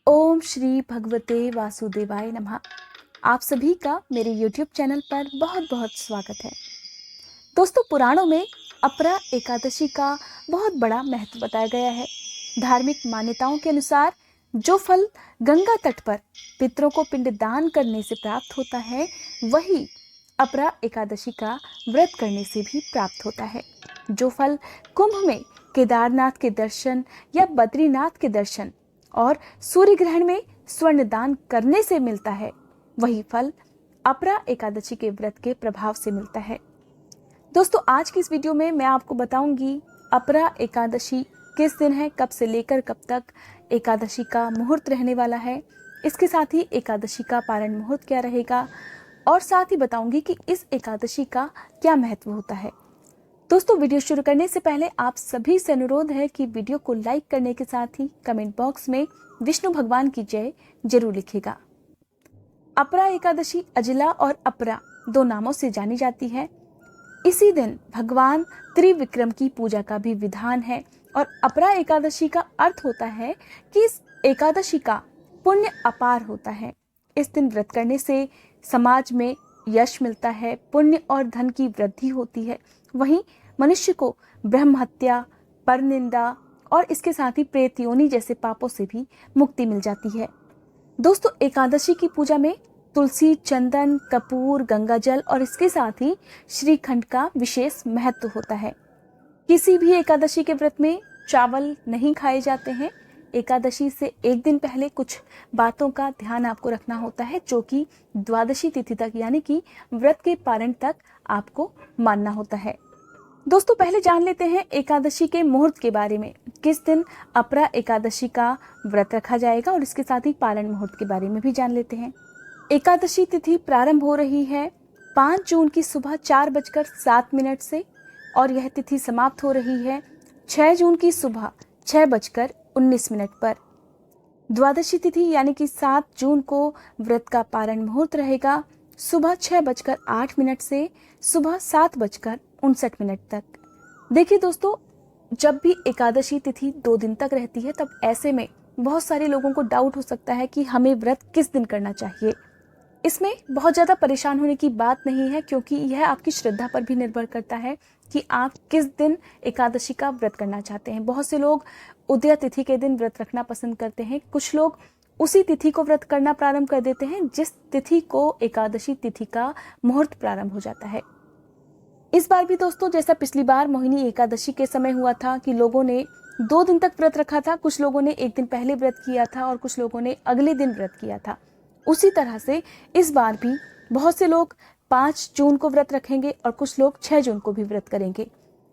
ओम श्री भगवते वासुदेवाय नमः। आप सभी का मेरे YouTube चैनल पर बहुत बहुत स्वागत है। दोस्तों, पुराणों में अपरा एकादशी का बहुत बड़ा महत्व बताया गया है। धार्मिक मान्यताओं के अनुसार जो फल गंगा तट पर पितरों को पिंडदान करने से प्राप्त होता है, वही अपरा एकादशी का व्रत करने से भी प्राप्त होता है। जो फल कुंभ में केदारनाथ के दर्शन या बद्रीनाथ के दर्शन और सूर्य ग्रहण में स्वर्ण दान करने से मिलता है, वही फल अपरा एकादशी के व्रत के प्रभाव से मिलता है। दोस्तों, आज की इस वीडियो में मैं आपको बताऊंगी अपरा एकादशी किस दिन है, कब से लेकर कब तक एकादशी का मुहूर्त रहने वाला है। इसके साथ ही एकादशी का पारण मुहूर्त क्या रहेगा और साथ ही बताऊंगी कि इस एकादशी का क्या महत्व होता है। दोस्तों, वीडियो शुरू करने से पहले आप सभी से अनुरोध है कि वीडियो को लाइक करने के साथ ही कमेंट बॉक्स में विष्णु भगवान की जय जरूर लिखिएगा। अपरा एकादशी अजिला और अपरा दो नामों से जानी जाती है। इसी दिन भगवान त्रिविक्रम की पूजा का भी विधान है और अपरा एकादशी का अर्थ होता है कि इस एकादशी का पुण्य अपार होता है। इस दिन व्रत करने से समाज में यश मिलता है, पुण्य और धन की वृद्धि होती है। वहीं मनुष्य को ब्रह्म हत्या, परनिंदा और इसके साथ ही प्रेत योनि जैसे पापों से भी मुक्ति मिल जाती है। दोस्तों, एकादशी की पूजा में तुलसी, चंदन, कपूर, गंगाजल और इसके साथ ही श्रीखंड का विशेष महत्व होता है। किसी भी एकादशी के व्रत में चावल नहीं खाए जाते हैं। एकादशी से एक दिन पहले कुछ बातों का ध्यान आपको रखना होता है, जो कि द्वादशी तिथि तक यानी कि व्रत के पारण तक आपको मानना होता है। दोस्तों, पहले जान लेते हैं एकादशी के मुहूर्त के बारे में। किस दिन अपरा एकादशी का व्रत रखा जाएगा और इसके साथ ही पारण मुहूर्त के बारे में भी जान लेते हैं। एकादशी तिथि प्रारंभ हो रही है 5 जून की सुबह 4:07 से और यह तिथि समाप्त हो रही है 6 जून की सुबह 6:19 पर। द्वादशी तिथि यानी कि 7 जून को व्रत का पारण मुहूर्त रहेगा सुबह 6:08 से सुबह 7:59 तक। देखिए दोस्तों, जब भी एकादशी तिथि 2 दिन तक रहती है, तब ऐसे में बहुत सारे लोगों को डाउट हो सकता है कि हमें व्रत किस दिन करना चाहिए। इसमें बहुत ज़्यादा परेशान होने की बात नहीं है, क्योंकि यह आपकी श्रद्धा पर भी निर्भर करता है कि आप किस दिन एकादशी का व्रत करना चाहते हैं। बहुत से लोग उदया तिथि के दिन व्रत रखना पसंद करते हैं। कुछ लोग उसी तिथि को व्रत करना प्रारंभ कर देते हैं जिस तिथि को एकादशी तिथि का मुहूर्त प्रारंभ हो जाता है। इस बार भी दोस्तों, जैसा पिछली बार मोहिनी एकादशी के समय हुआ था कि लोगों ने 2 दिन तक व्रत रखा था, कुछ लोगों ने एक दिन पहले व्रत किया था और कुछ लोगों ने अगले दिन व्रत किया था। उसी तरह से इस बार भी बहुत से लोग 5 जून को व्रत रखेंगे और कुछ लोग 6 जून को भी व्रत करेंगे।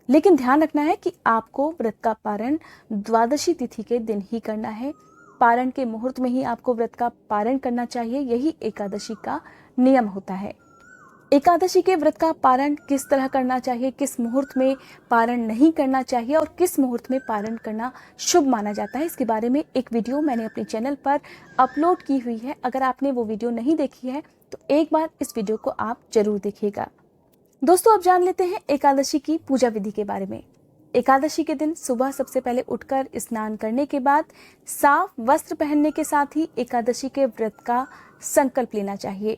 लेकिन ध्यान रखना है कि आपको व्रत का पारण द्वादशी तिथि के दिन ही करना है। पारण के मुहूर्त में ही आपको व्रत का पारण करना चाहिए। यही एकादशी का नियम होता है। एकादशी के व्रत का पारण किस तरह करना चाहिए, किस मुहूर्त में पारण नहीं करना चाहिए और किस मुहूर्त में पारण करना शुभ माना जाता है, इसके बारे में एक वीडियो मैंने अपने चैनल पर अपलोड की हुई है। अगर आपने वो वीडियो नहीं देखी है तो एक बार इस वीडियो को आप जरूर देखिएगा। दोस्तों, अब जान लेते हैं एकादशी की पूजा विधि के बारे में। एकादशी के दिन सुबह सबसे पहले उठकर स्नान करने के बाद साफ वस्त्र पहनने के साथ ही एकादशी के व्रत का संकल्प लेना चाहिए।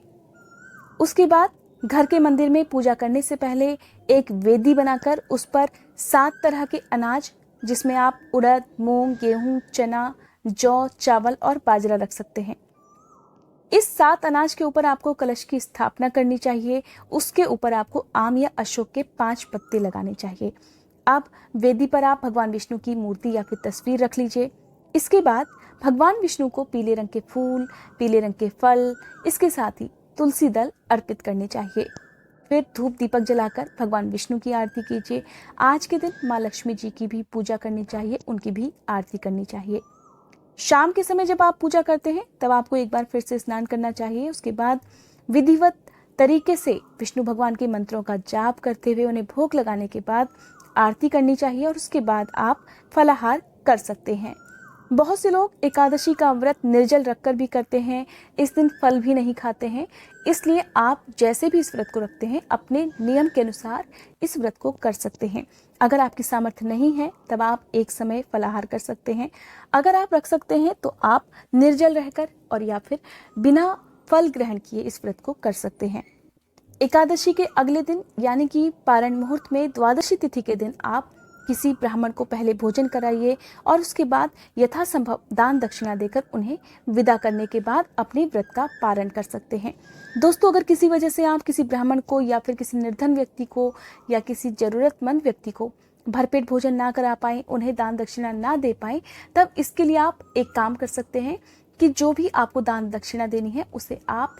उसके बाद घर के मंदिर में पूजा करने से पहले एक वेदी बनाकर उस पर 7 तरह के अनाज, जिसमें आप उड़द, मूंग, गेहूं, चना, जौ, चावल और बाजरा रख सकते हैं। इस 7 अनाज के ऊपर आपको कलश की स्थापना करनी चाहिए। उसके ऊपर आपको आम या अशोक के 5 पत्ते लगाने चाहिए। अब वेदी पर आप भगवान विष्णु की मूर्ति या फिर तस्वीर रख लीजिए। इसके बाद भगवान विष्णु को पीले रंग के फूल, पीले रंग के फल, इसके साथ ही तुलसी दल अर्पित करने चाहिए। फिर धूप दीपक जलाकर भगवान विष्णु की आरती कीजिए। आज के दिन माँ लक्ष्मी जी की भी पूजा करनी चाहिए, उनकी भी आरती करनी चाहिए। शाम के समय जब आप पूजा करते हैं तब आपको एक बार फिर से स्नान करना चाहिए। उसके बाद विधिवत तरीके से विष्णु भगवान के मंत्रों का जाप करते हुए उन्हें भोग लगाने के बाद आरती करनी चाहिए और उसके बाद आप फलाहार कर सकते हैं। बहुत से लोग एकादशी का व्रत निर्जल रखकर भी करते हैं, इस दिन फल भी नहीं खाते हैं। इसलिए आप जैसे भी इस व्रत को रखते हैं अपने नियम के अनुसार इस व्रत को कर सकते हैं। अगर आपकी सामर्थ्य नहीं है तब आप एक समय फलाहार कर सकते हैं। अगर आप रख सकते हैं तो आप निर्जल रहकर और या फिर बिना फल ग्रहण किए इस व्रत को कर सकते हैं। एकादशी के अगले दिन यानी कि पारण मुहूर्त में द्वादशी तिथि के दिन आप किसी ब्राह्मण को पहले भोजन कराइए और उसके बाद यथासंभव दान दक्षिणा देकर उन्हें विदा करने के बाद अपने व्रत का पारण कर सकते हैं। दोस्तों, अगर किसी वजह से आप किसी ब्राह्मण को या फिर किसी निर्धन व्यक्ति को या किसी जरूरतमंद व्यक्ति को भरपेट भोजन ना करा पाए, उन्हें दान दक्षिणा ना दे पाए, तब इसके लिए आप एक काम कर सकते हैं कि जो भी आपको दान दक्षिणा देनी है उसे आप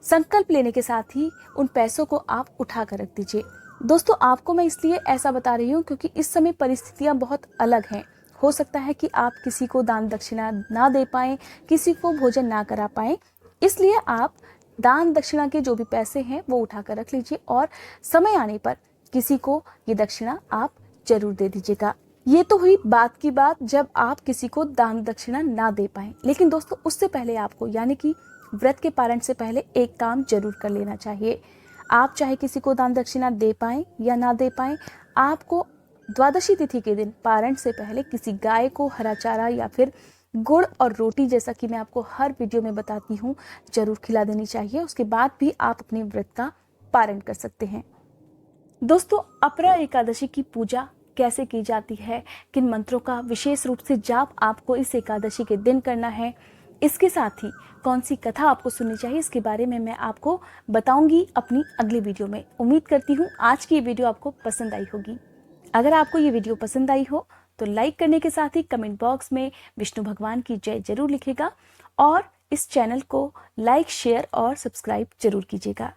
संकल्प लेने के साथ ही उन पैसों को आप उठा कर रख दीजिए। दोस्तों, आपको मैं इसलिए ऐसा बता रही हूँ क्योंकि इस समय परिस्थितियाँ बहुत अलग हैं। हो सकता है कि आप किसी को दान दक्षिणा ना दे पाएँ, किसी को भोजन ना करा पाएँ, इसलिए आप दान दक्षिणा के जो भी पैसे हैं वो उठा कर रख लीजिए और समय आने पर किसी को ये दक्षिणा आप जरूर दे दीजिएगा। ये तो हुई बात की बात जब आप किसी को दान दक्षिणा ना दे पाएँ, लेकिन दोस्तों उससे पहले आपको यानी कि व्रत के पारण से पहले एक काम जरूर कर लेना चाहिए। आप चाहे किसी को दान दक्षिणा दे पाएं या ना दे पाएं, आपको द्वादशी तिथि के दिन पारण से पहले किसी गाय को हरा चारा या फिर गुड़ और रोटी, जैसा कि मैं आपको हर वीडियो में बताती हूँ, जरूर खिला देनी चाहिए। उसके बाद भी आप अपने व्रत का पारण कर सकते हैं। दोस्तों, अपरा एकादशी की पूजा कैसे की जाती है, किन मंत्रों का विशेष रूप से जाप आपको इस एकादशी के दिन करना है, इसके साथ ही कौन सी कथा आपको सुननी चाहिए, इसके बारे में मैं आपको बताऊंगी अपनी अगली वीडियो में। उम्मीद करती हूँ आज की ये वीडियो आपको पसंद आई होगी। अगर आपको ये वीडियो पसंद आई हो तो लाइक करने के साथ ही कमेंट बॉक्स में विष्णु भगवान की जय जरूर लिखेगा और इस चैनल को लाइक, शेयर और सब्सक्राइब जरूर कीजिएगा।